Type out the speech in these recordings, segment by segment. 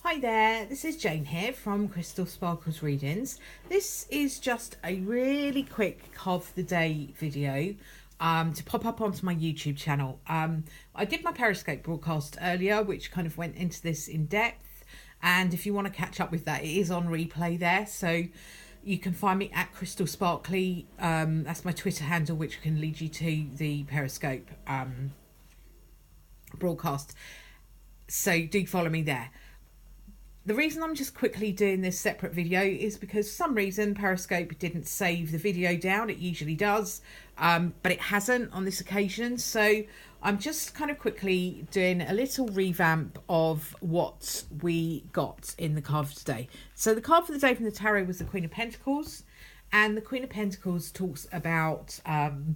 Hi there, this is Jane here from Crystal Sparkles Readings. This is just a really quick card of the day video to pop up onto my YouTube channel. I did my Periscope broadcast earlier, which kind of went into this in depth. And if you want to catch up with that, it is on replay there. So you can find me at Crystal Sparkly. That's my Twitter handle, which can lead you to the Periscope broadcast. So do follow me there. The reason I'm just quickly doing this separate video is because for some reason Periscope didn't save the video down. It usually does, but it hasn't on this occasion. So I'm just kind of quickly doing a little revamp of what we got in the card for today. So the card for the day from the tarot was the Queen of Pentacles, and the Queen of Pentacles talks about kind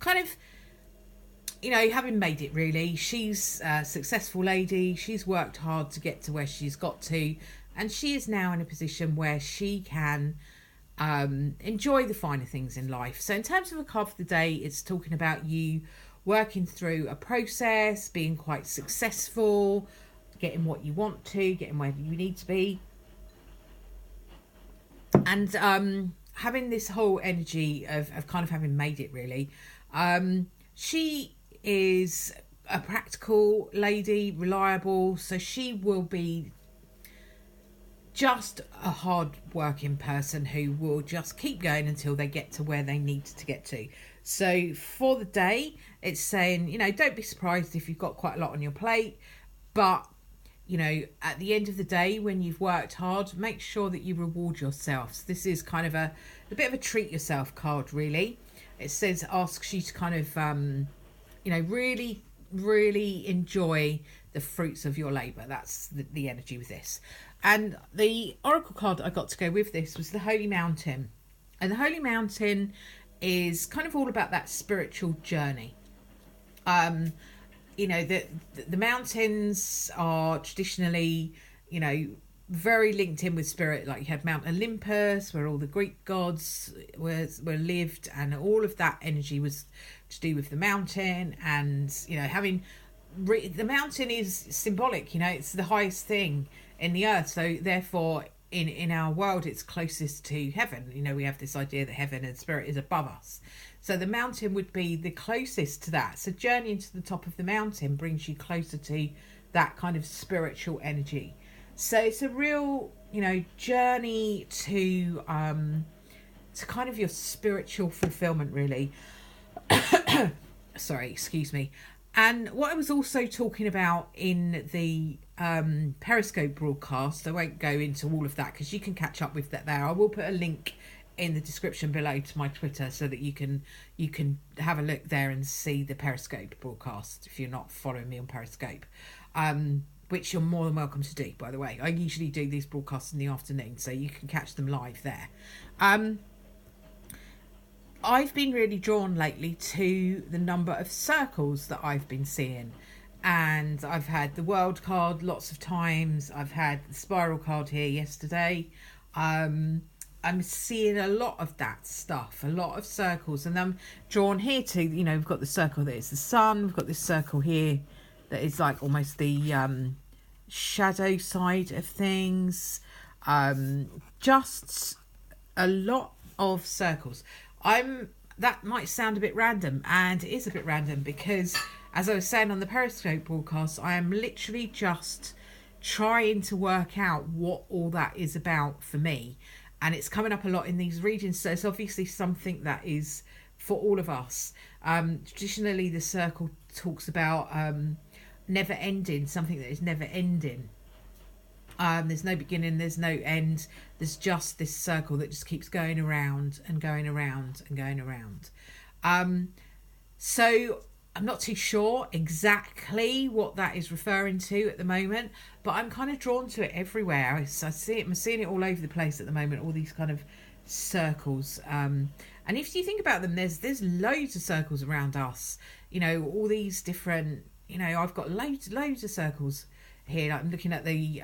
of, you know, having made it really. She's a successful lady. She's worked hard to get to where she's got to. And she is now in a position where she can enjoy the finer things in life. So in terms of a card for the day, it's talking about you working through a process, being quite successful, getting what you want to, getting where you need to be. And having this whole energy of kind of having made it really. She is a practical lady, reliable, so she will be just a hard working person who will just keep going until they get to where they need to get to. So for the day, it's saying, you know, don't be surprised if you've got quite a lot on your plate, but you know, at the end of the day, when you've worked hard, make sure that you reward yourself. So this is kind of a bit of a treat yourself card really. It says, asks you to kind of you know, really enjoy the fruits of your labour. That's the energy with this. And the oracle card I got to go with this was the Holy Mountain. And the Holy Mountain is kind of all about that spiritual journey. You know, the mountains are traditionally, you know, very linked in with spirit. Like you had Mount Olympus, where all the Greek gods were lived, and all of that energy was to do with the mountain. And you know, having the mountain is symbolic, you know, it's the highest thing in the earth, so therefore in our world it's closest to heaven. You know, we have this idea that heaven and spirit is above us, so the mountain would be the closest to that. So journeying to the top of the mountain brings you closer to that kind of spiritual energy. So it's a real, you know, journey to kind of your spiritual fulfillment really. Sorry, excuse me. And what I was also talking about in the Periscope broadcast, I won't go into all of that because you can catch up with that there. I will put a link in the description below to my Twitter so that you can have a look there and see the Periscope broadcast if you're not following me on Periscope. Which you're more than welcome to do, by the way. I usually do these broadcasts in the afternoon, so you can catch them live there. I've been really drawn lately to the number of circles that I've been seeing. And I've had the World card lots of times. I've had the Spiral card here yesterday. I'm seeing a lot of that stuff, a lot of circles. And I'm drawn here to, you know, we've got the circle that is the sun. We've got this circle here that is like almost the shadow side of things. Just a lot of circles. That might sound a bit random, and it is a bit random because, as I was saying on the Periscope broadcast, I am literally just trying to work out what all that is about for me, and it's coming up a lot in these readings. So it's obviously something that is for all of us. Traditionally, the circle talks about never ending, something that is never ending. There's no beginning, there's no end. There's just this circle that just keeps going around and going around and going around. So I'm not too sure exactly what that is referring to at the moment, but I'm kind of drawn to it everywhere. I see it, I'm seeing it all over the place at the moment, all these kind of circles. And if you think about them, there's loads of circles around us. You know, all these different, you know, I've got loads of circles here. I'm looking at the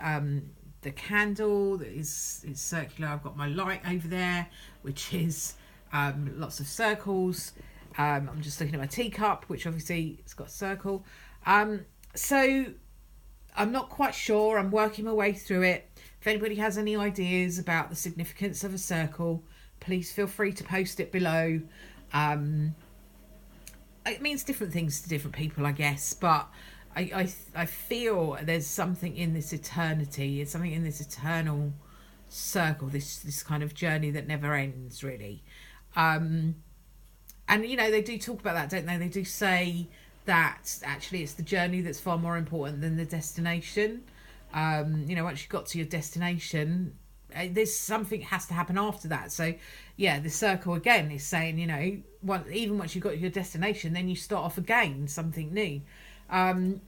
candle that is circular. I've got my light over there, which is lots of circles. I'm just looking at my teacup, which obviously it's got a circle. So I'm not quite sure. I'm working my way through it. If anybody has any ideas about the significance of a circle, please feel free to post it below. It means different things to different people, I guess, but I feel there's something in this eternity. It's something in this eternal circle, this kind of journey that never ends, really. And you know, they do talk about that, don't they? They do say that actually it's the journey that's far more important than the destination. You know, once you've got to your destination, there's something has to happen after that. So yeah, the circle again is saying, you know, even once you've got your destination, then you start off again, something new.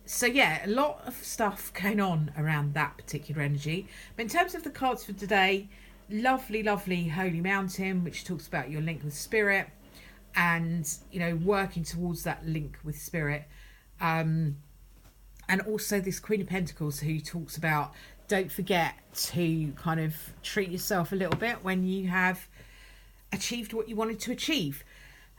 So yeah, a lot of stuff going on around that particular energy. But in terms of the cards for today, lovely Holy Mountain, which talks about your link with spirit and, you know, working towards that link with spirit. And also this Queen of Pentacles, who talks about don't forget to kind of treat yourself a little bit when you have achieved what you wanted to achieve.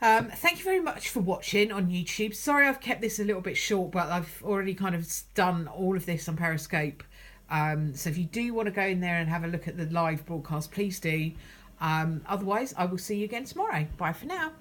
Thank you very much for watching on YouTube. Sorry I've kept this a little bit short, but I've already kind of done all of this on Periscope. So if you do want to go in there and have a look at the live broadcast, please do. Otherwise, I will see you again tomorrow. Bye for now.